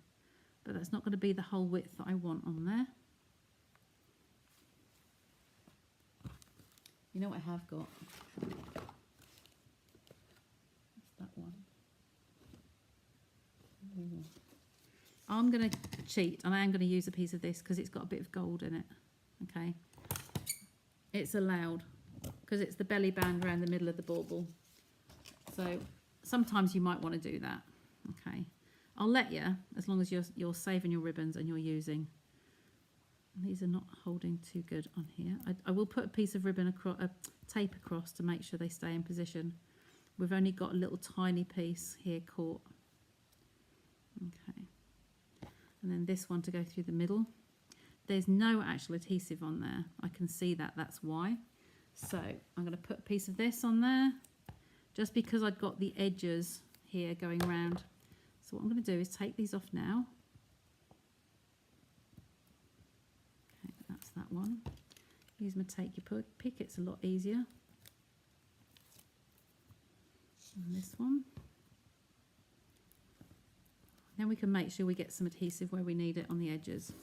but that's not going to be the whole width that I want on there. You know what I have got? That's that one. Ooh. I'm going to cheat and I am going to use a piece of this because it's got a bit of gold in it. Okay. It's allowed because it's the belly band around the middle of the bauble. So sometimes you might want to do that. Okay. I'll let you, as long as you're saving your ribbons and you're using. These are not holding too good on here. I will put a piece of ribbon across, tape across to make sure they stay in position. We've only got a little tiny piece here caught. Okay. And then this one to go through the middle. There's no actual adhesive on there. I can see that, that's why. So I'm going to put a piece of this on there, just because I've got the edges here going round. So what I'm going to do is take these off now. Okay, that's that one. Use my take your pick, it's a lot easier. And this one. Then we can make sure we get some adhesive where we need it on the edges.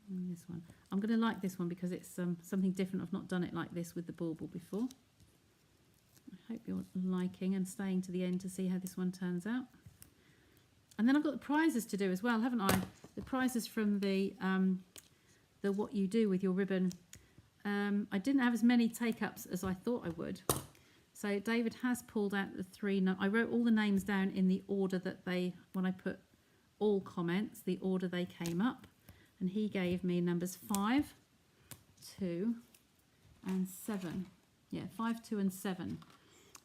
And this one. I'm going to like this one because it's something different. I've not done it like this with the bauble before. I hope you're liking and staying to the end to see how this one turns out. And then I've got the prizes to do as well, haven't I? The prizes from the what you do with your ribbon. I didn't have as many take-ups as I thought I would. So David has pulled out the three. I wrote all the names down in the order that when I put all comments, the order they came up. And he gave me numbers 5, 2, and 7. Yeah, 5, 2, and 7.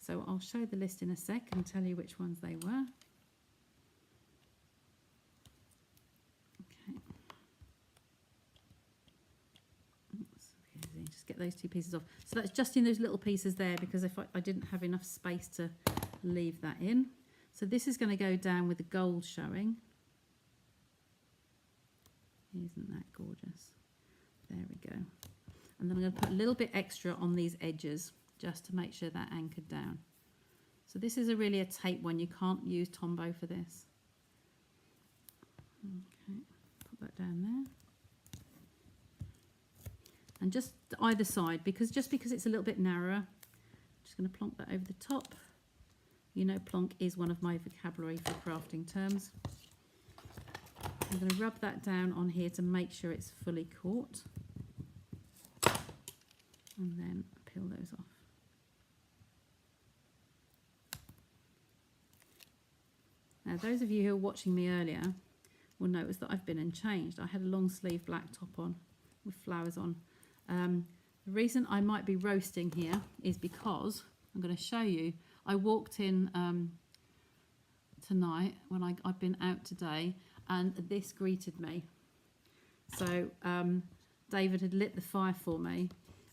So I'll show the list in a sec and tell you which ones they were. Okay. Oops, easy. Just get those two pieces off. So that's just in those little pieces there, because if I didn't have enough space to leave that in. So this is going to go down with the gold showing. Isn't that gorgeous? There we go. And then I'm going to put a little bit extra on these edges just to make sure they're anchored down. So this is really a tape one. You can't use Tombow for this. Okay, put that down there. And just either side, because it's a little bit narrower, I'm just going to plonk that over the top. You know, plonk is one of my vocabulary for crafting terms. I'm going to rub that down on here to make sure it's fully caught. And then peel those off. Now, those of you who were watching me earlier will notice that I've been and changed. I had a long sleeve black top on with flowers on. The reason I might be roasting here is because I'm going to show you. I walked in tonight when I'd been out today, and this greeted me. So David had lit the fire for me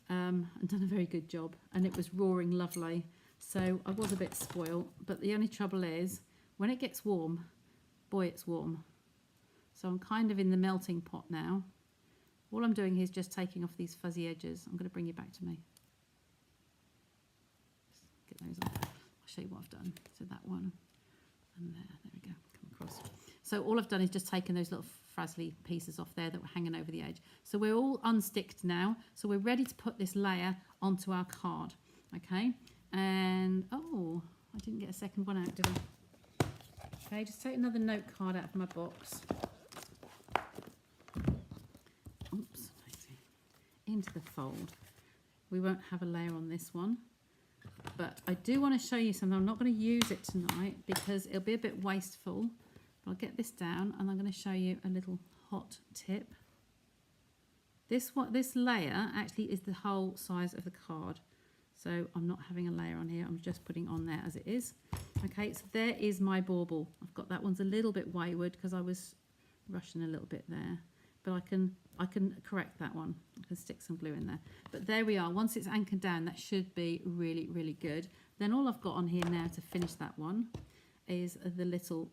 and done a very good job, and it was roaring lovely. So I was a bit spoiled, but the only trouble is when it gets warm, boy, it's warm. So I'm kind of in the melting pot now. All I'm doing here is just taking off these fuzzy edges. I'm going to bring you back to me. Just get those off. I'll show you what I've done. So that one and there we go, come across. So all I've done is just taken those little frazzly pieces off there that were hanging over the edge. So we're all unsticked now. So we're ready to put this layer onto our card. Okay, and oh, I didn't get a second one out, did I? Okay, just take another note card out of my box. Oops, into the fold. We won't have a layer on this one, but I do want to show you something. I'm not going to use it tonight because it'll be a bit wasteful. But I'll get this down and I'm going to show you a little hot tip. This layer actually is the whole size of the card. So I'm not having a layer on here. I'm just putting on there as it is. Okay, so there is my bauble. I've got that one's a little bit wayward because I was rushing a little bit there. But I can correct that one. I can stick some glue in there. But there we are. Once it's anchored down, that should be really, really good. Then all I've got on here now to finish that one is the little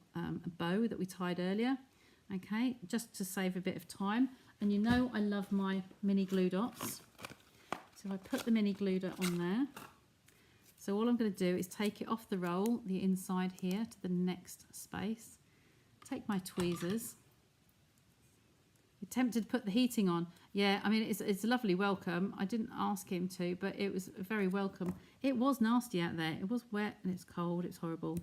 bow that we tied earlier. Okay, just to save a bit of time. And you know I love my mini glue dots. So I put the mini glue dot on there. So all I'm going to do is take it off the roll, the inside here, to the next space. Take my tweezers. You're tempted to put the heating on. Yeah, I mean, it's a lovely welcome. I didn't ask him to, but it was very welcome. It was nasty out there. It was wet and it's cold. It's horrible.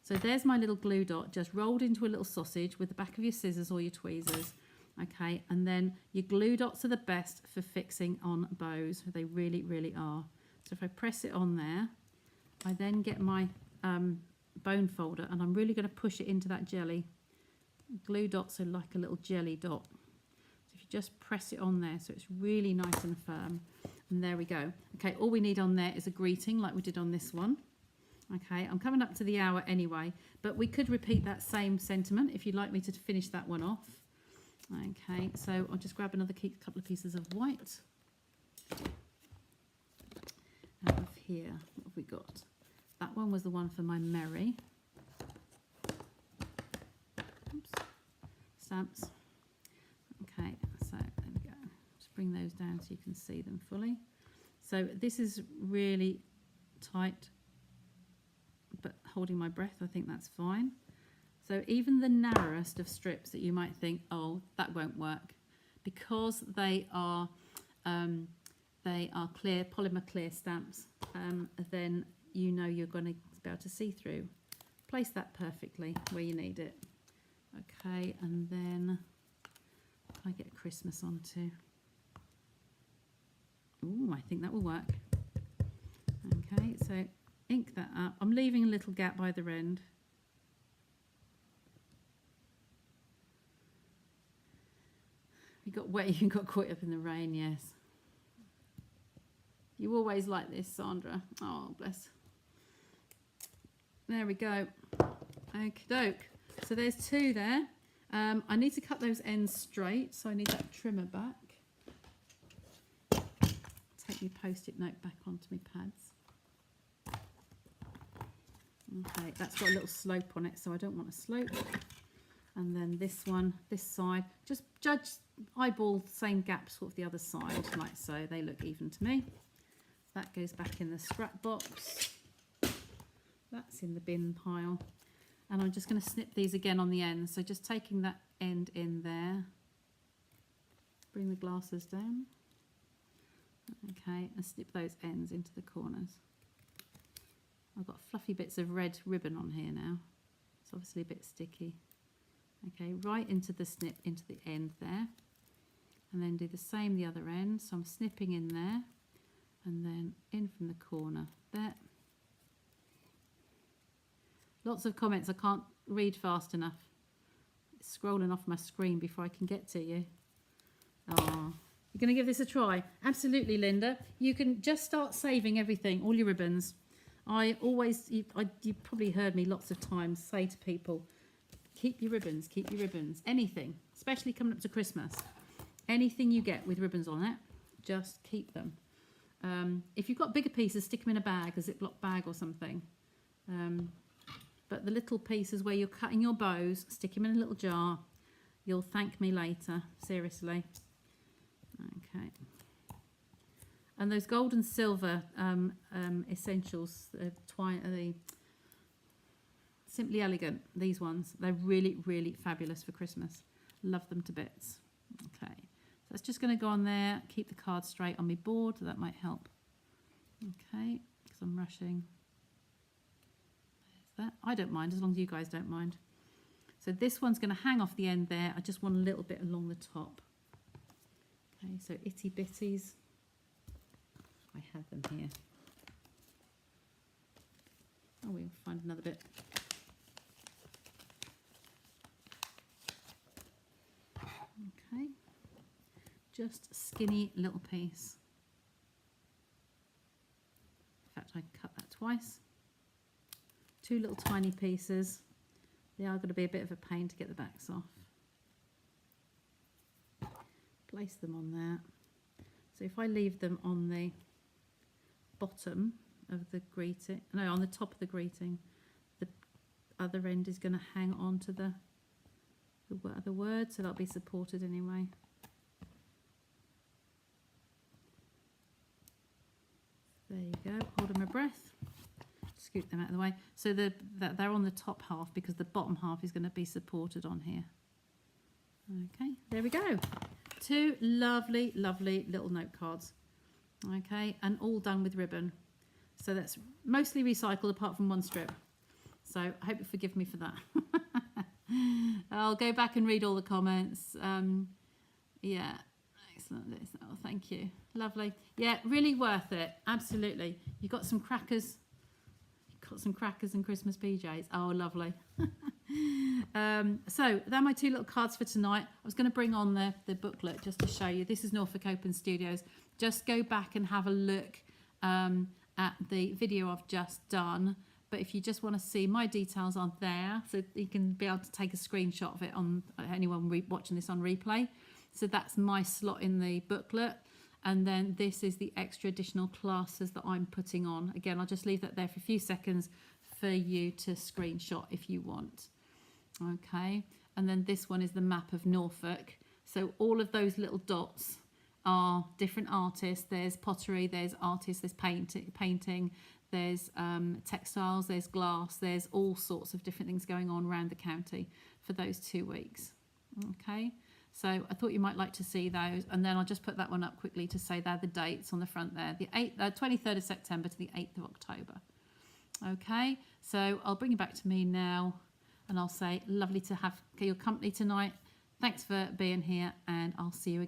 So there's my little glue dot just rolled into a little sausage with the back of your scissors or your tweezers. Okay, and then your glue dots are the best for fixing on bows. They really, really are. So if I press it on there, I then get my bone folder and I'm really going to push it into that jelly. Glue dots are like a little jelly dot. So if you just press it on there so it's really nice and firm. And there we go. Okay, all we need on there is a greeting like we did on this one. Okay, I'm coming up to the hour anyway, but we could repeat that same sentiment if you'd like me to finish that one off. Okay, so I'll just grab another couple of pieces of white. Out of here, what have we got? That one was the one for my Mary. Oops. Stamps. Okay, so there we go. Just bring those down so you can see them fully. So this is really tight, but holding my breath, I think that's fine. So even the narrowest of strips that you might think, oh, that won't work, because they are clear, polymer clear stamps, then you know you're going to be able to see through. Place that perfectly where you need it. Okay, and then I get Christmas on too. Ooh, I think that will work. Okay, so ink that up. I'm leaving a little gap by the end. You got wet, you got caught up in the rain, yes. You always like this, Sandra. Oh, bless. There we go. Okie doke. So there's 2 there. I need to cut those ends straight, so I need that trimmer back. Take my post-it note back onto my pads. Okay, that's got a little slope on it, so I don't want a slope. And then this one, this side, just eyeball the same gap sort of the other side, like so. They look even to me. That goes back in the scrap box. That's in the bin pile. And I'm just going to snip these again on the end. So just taking that end in there. Bring the glasses down. Okay, and snip those ends into the corners. I've got fluffy bits of red ribbon on here now. It's obviously a bit sticky. Okay, right into the snip, into the end there. And then do the same the other end. So I'm snipping in there. And then in from the corner there. Lots of comments. I can't read fast enough. It's scrolling off my screen before I can get to you. Oh, you're going to give this a try? Absolutely, Linda. You can just start saving everything, all your ribbons. I always, you've probably heard me lots of times say to people, keep your ribbons, keep your ribbons. Anything, especially coming up to Christmas. Anything you get with ribbons on it, just keep them. If you've got bigger pieces, stick them in a bag, a Ziploc bag or something. But the little pieces where you're cutting your bows, stick them in a little jar. You'll thank me later, seriously. Okay. And those gold and silver essentials, the Simply Elegant, these ones, they're really, really fabulous for Christmas. Love them to bits. Okay. So it's just going to go on there, keep the card straight on my board, that might help. Okay, because I'm rushing. There's that. I don't mind, as long as you guys don't mind. So this one's going to hang off the end there. I just want a little bit along the top. Okay, so itty bitties. I have them here. Oh, we'll find another bit. Okay, just a skinny little piece. In fact, I cut that twice. 2 little tiny pieces. They are going to be a bit of a pain to get the backs off. Place them on there. So if I leave them on the bottom of the greeting, no, on the top of the greeting, the other end is going to hang on to the word, so that'll be supported anyway. There you go, holding my breath. Scoot them out of the way. So they're on the top half because the bottom half is going to be supported on here. Okay, there we go. 2 lovely, lovely little note cards. Okay, and all done with ribbon. So that's mostly recycled apart from 1 strip. So I hope you forgive me for that. I'll go back and read all the comments. Yeah, excellent. Oh, thank you. Lovely. Yeah, really worth it. Absolutely. You got some crackers. You got some crackers and Christmas PJs. Oh, lovely. So they're my 2 little cards for tonight. I was going to bring on the booklet just to show you. This is Norfolk Open Studios. Just go back and have a look at the video I've just done. But if you just want to see, my details are there, so you can be able to take a screenshot of it on anyone watching this on replay. So that's my slot in the booklet. And then this is the extra additional classes that I'm putting on. Again, I'll just leave that there for a few seconds for you to screenshot if you want. Okay, and then this one is the map of Norfolk. So all of those little dots are different artists. There's pottery, there's artists, there's painting, there's textiles, there's glass, there's all sorts of different things going on around the county for those 2 weeks. Okay, so I thought you might like to see those, and then I'll just put that one up quickly to say they're the dates on the front there, the 23rd of September to the 8th of October. Okay, so I'll bring you back to me now, and I'll say lovely to have your company tonight. Thanks for being here, and I'll see you again.